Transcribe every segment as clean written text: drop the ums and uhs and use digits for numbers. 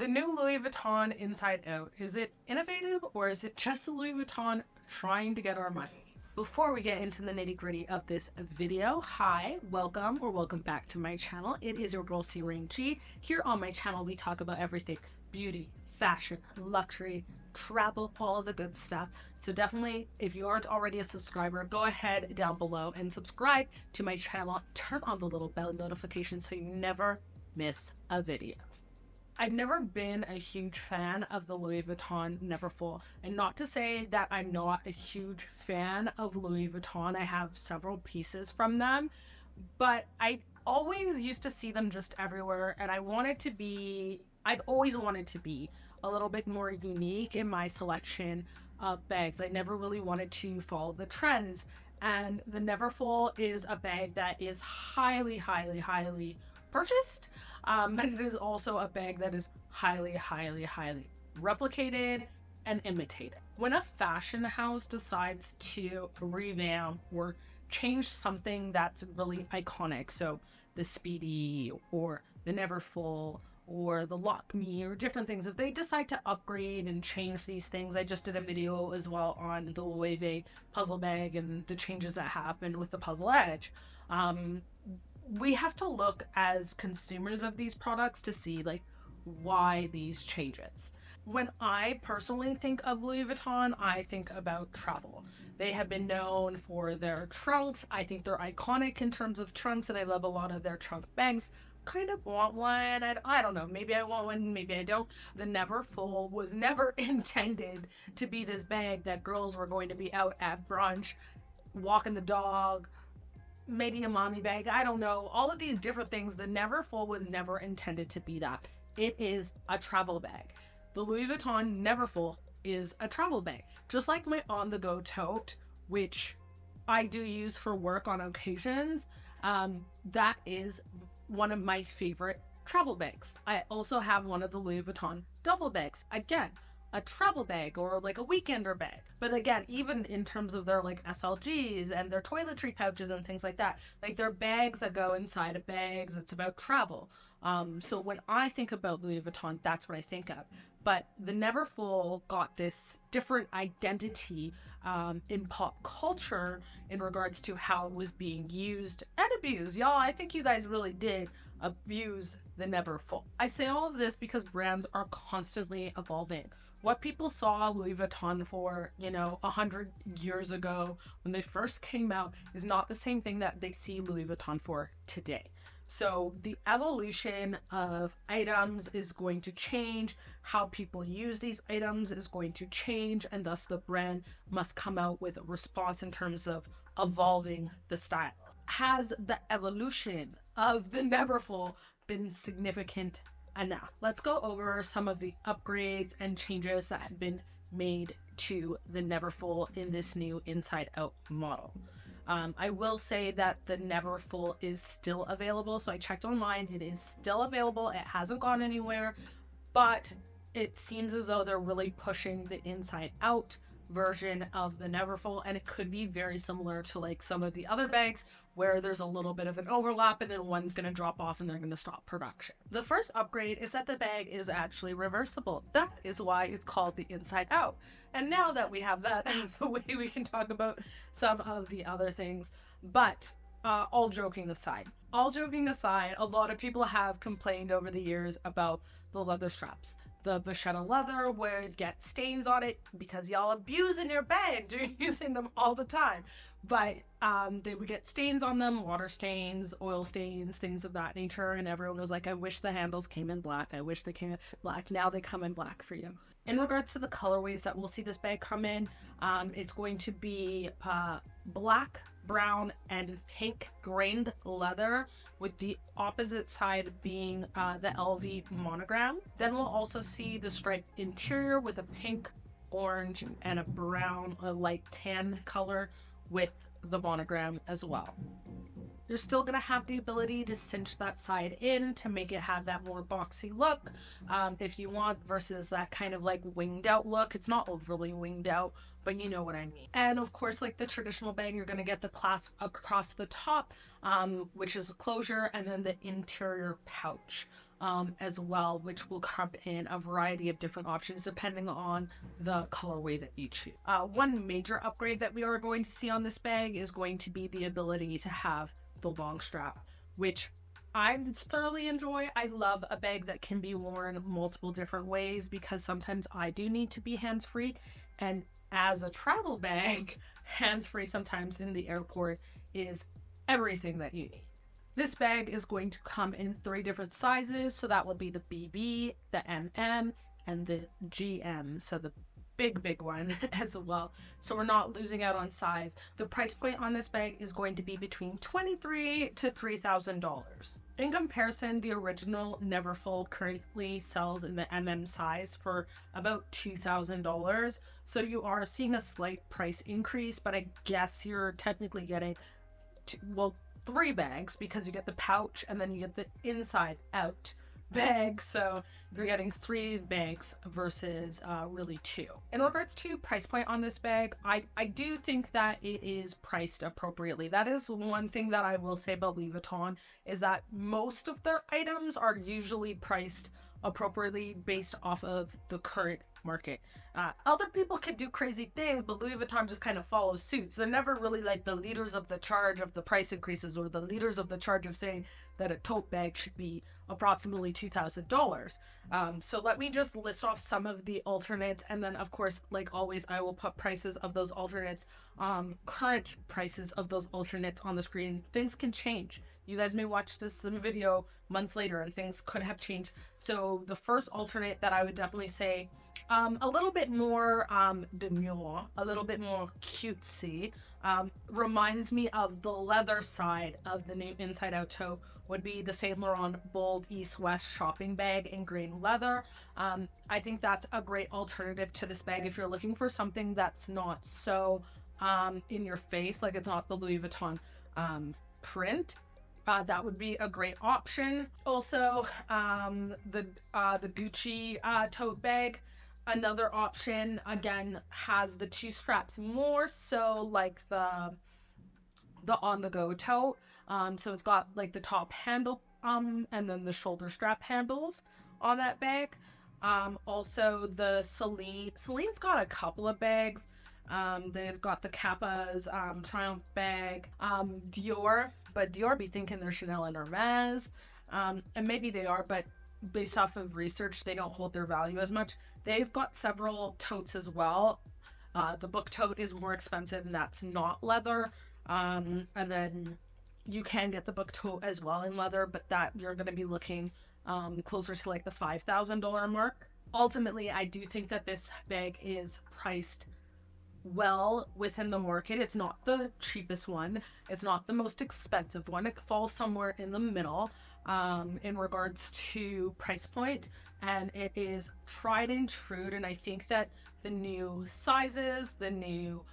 The new Louis Vuitton Inside Out. Is it innovative or is it just Louis Vuitton trying to get our money? Before we get into the nitty gritty of this video, hi, welcome or welcome back to my channel. It is your girl Serene G. Here on my channel, we talk about everything beauty, fashion, luxury, travel, all of the good stuff. So definitely, if you aren't already a subscriber, go ahead down below and subscribe to my channel. Turn on the little bell notification so you never miss a video. I've never been a huge fan of the Louis Vuitton Neverfull, and not to say that I'm not a huge fan of Louis Vuitton. I have several pieces from them, but I always used to see them just everywhere, and I've always wanted to be a little bit more unique in my selection of bags. I never really wanted to follow the trends, and the Neverfull is a bag that is highly purchased, but it is also a bag that is highly replicated and imitated. When a fashion house decides to revamp or change something that's really iconic, so the Speedy or the Neverfull or the Lock Me or different things, if they decide to upgrade and change these things, I just did a video as well on the Loewe puzzle bag and the changes that happened with the puzzle edge. We have to look as consumers of these products to see like why these changes. When I personally think of Louis Vuitton, I think about travel. They have been known for their trunks. I think they're iconic in terms of trunks, and I love a lot of their trunk bags. Kind of want one. I don't know. Maybe I want one, maybe I don't. The Neverfull was never intended to be this bag that girls were going to be out at brunch, walking the dog, maybe a mommy bag, I don't know, all of these different things. The Neverfull was never intended to be that. It is a travel bag. The Louis Vuitton Neverfull is a travel bag. Just like my on-the-go tote, which I do use for work on occasions, that is one of my favorite travel bags. I also have one of the Louis Vuitton duffel bags. Again, a travel bag or like a weekender bag. But again, even in terms of their like SLGs and their toiletry pouches and things like that, like they're bags that go inside of bags. It's about travel. So when I think about Louis Vuitton, that's what I think of. But the Neverfull got this different identity in pop culture in regards to how it was being used and abused. Y'all, I think you guys really did abuse the Neverfull. I say all of this because brands are constantly evolving. What people saw Louis Vuitton for, 100 years ago when they first came out is not the same thing that they see Louis Vuitton for today. So the evolution of items is going to change, how people use these items is going to change, and thus the brand must come out with a response in terms of evolving the style. Has the evolution of the Neverfull been significant enough? Let's go over some of the upgrades and changes that have been made to the Neverfull in this new Inside Out model. I will say that the Neverfull is still available. So I checked online, it is still available. It hasn't gone anywhere, but it seems as though they're really pushing the Inside Out version of the Neverfull, and it could be very similar to like some of the other bags where there's a little bit of an overlap and then one's going to drop off and they're going to stop production. The first upgrade is that the bag is actually reversible. That is why it's called the Inside Out. And now that we have that out of the way, we can talk about some of the other things. But all joking aside, a lot of people have complained over the years about the leather straps. The vachetta leather would get stains on it because y'all abusing your bags. You're using them all the time. But they would get stains on them, water stains, oil stains, things of that nature. And everyone was like, I wish the handles came in black. I wish they came in black. Now they come in black for you. In regards to the colorways that we'll see this bag come in, it's going to be black, brown, and pink grained leather, with the opposite side being the LV monogram. Then we'll also see the striped interior with a pink, orange, and a brown, a light tan color with the monogram as well. You're still going to have the ability to cinch that side in to make it have that more boxy look if you want, versus that kind of like winged out look. It's not overly winged out, but you know what I mean. And of course, like the traditional bag, you're going to get the clasp across the top, which is a closure, and then the interior pouch. as well, which will come in a variety of different options depending on the colorway that you choose. One major upgrade that we are going to see on this bag is going to be the ability to have the long strap, which I thoroughly enjoy. I love a bag that can be worn multiple different ways because sometimes I do need to be hands-free, and as a travel bag, hands-free sometimes in the airport is everything that you need. This bag is going to come in 3 different sizes, so that will be the BB, the MM, and the GM, so the big one as well. So we're not losing out on size. The price point on this bag is going to be between $23 to $3,000. In comparison, the original Neverfull currently sells in the MM size for about $2,000. So you are seeing a slight price increase, but I guess you're technically getting 3 bags because you get the pouch and then you get the inside out bag, so you're getting 3 bags versus really 2. In regards to price point on this bag, I do think that it is priced appropriately. That is one thing that I will say about Louis Vuitton, is that most of their items are usually priced appropriately based off of the current market. Other people could do crazy things, but Louis Vuitton just kind of follows suit. So they're never really like the leaders of the charge of the price increases, or the leaders of the charge of saying that a tote bag should be approximately $2,000. So let me just list off some of the alternates, and then of course, like always, I will put prices of those alternates, current prices of those alternates on the screen. Things can change. You guys may watch this video months later and things could have changed. So the first alternate that I would definitely say, a little bit more demure, a little bit more cutesy, reminds me of the leather side of the new inside out tote, would be the Saint Laurent Bold East West shopping bag in green leather. I think that's a great alternative to this bag if you're looking for something that's not so in your face, like it's not the Louis Vuitton print. That would be a great option. Also, the Gucci tote bag, another option, again, has the 2 straps, more so like the on-the-go tote. So it's got like the top handle and then the shoulder strap handles on that bag. Also the Celine's got a couple of bags. They've got the Kappa's Triumph bag, Dior, but Dior be thinking they're Chanel and Hermes, and maybe they are, but based off of research, they don't hold their value as much. They've got several totes as well. The book tote is more expensive, and that's not leather. And then you can get the book tote as well in leather, but that you're going to be looking closer to like the $5,000 mark. Ultimately, I do think that this bag is priced well within the market. It's not the cheapest one, it's not the most expensive one, it falls somewhere in the middle in regards to price point, and it is tried and true. And I think that the new sizes, the new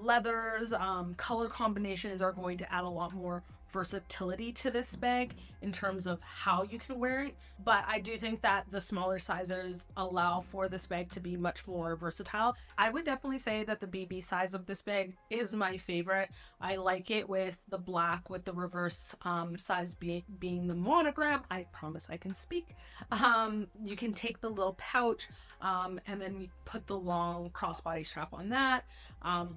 leathers, color combinations are going to add a lot more versatility to this bag in terms of how you can wear it. But I do think that the smaller sizes allow for this bag to be much more versatile. I would definitely say that the BB size of this bag is my favorite. I like it with the black, with the reverse size being the monogram. I promise I can speak. You can take the little pouch and then you put the long crossbody strap on that.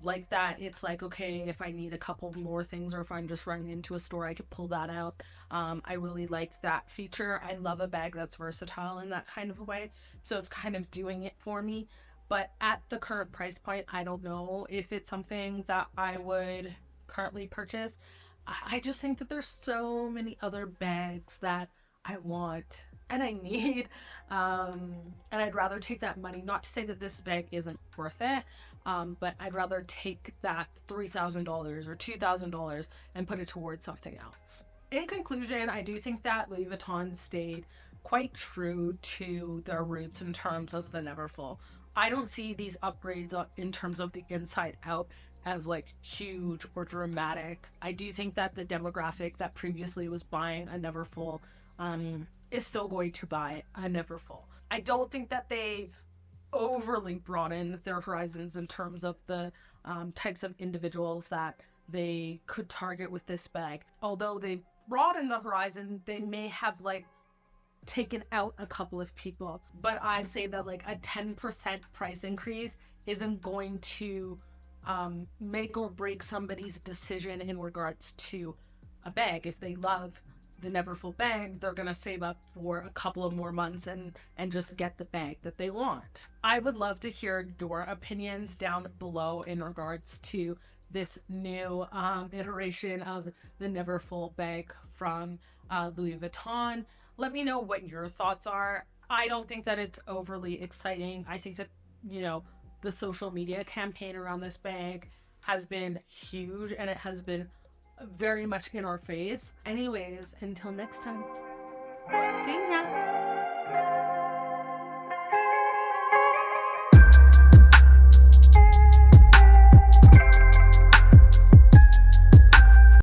Like that, it's like, okay, if I need a couple more things, or if I'm just running into a store, I could pull that out. I really like that feature. I love a bag that's versatile in that kind of way, so it's kind of doing it for me. But at the current price point, I don't know if it's something that I would currently purchase. I just think that there's so many other bags that I want and I need, and I'd rather take that money, not to say that this bag isn't worth it, but I'd rather take that $3,000 or $2,000 and put it towards something else. In conclusion, I do think that Louis Vuitton stayed quite true to their roots in terms of the Neverfull. I don't see these upgrades in terms of the inside out as like huge or dramatic. I do think that the demographic that previously was buying a Neverfull is still going to buy a Neverfull. I don't think that they've overly broadened their horizons in terms of the types of individuals that they could target with this bag. Although they broadened the horizon, they may have like taken out a couple of people. But I say that like a 10% price increase isn't going to make or break somebody's decision in regards to a bag. If they love the Neverfull bag, they're gonna save up for a couple of more months and just get the bag that they want. I would love to hear your opinions down below in regards to this new iteration of the Neverfull bag from Louis Vuitton. Let me know what your thoughts are. I don't think that it's overly exciting. I think that, you know, the social media campaign around this bag has been huge, and it has been very much in our face. Anyways, until next time, see ya!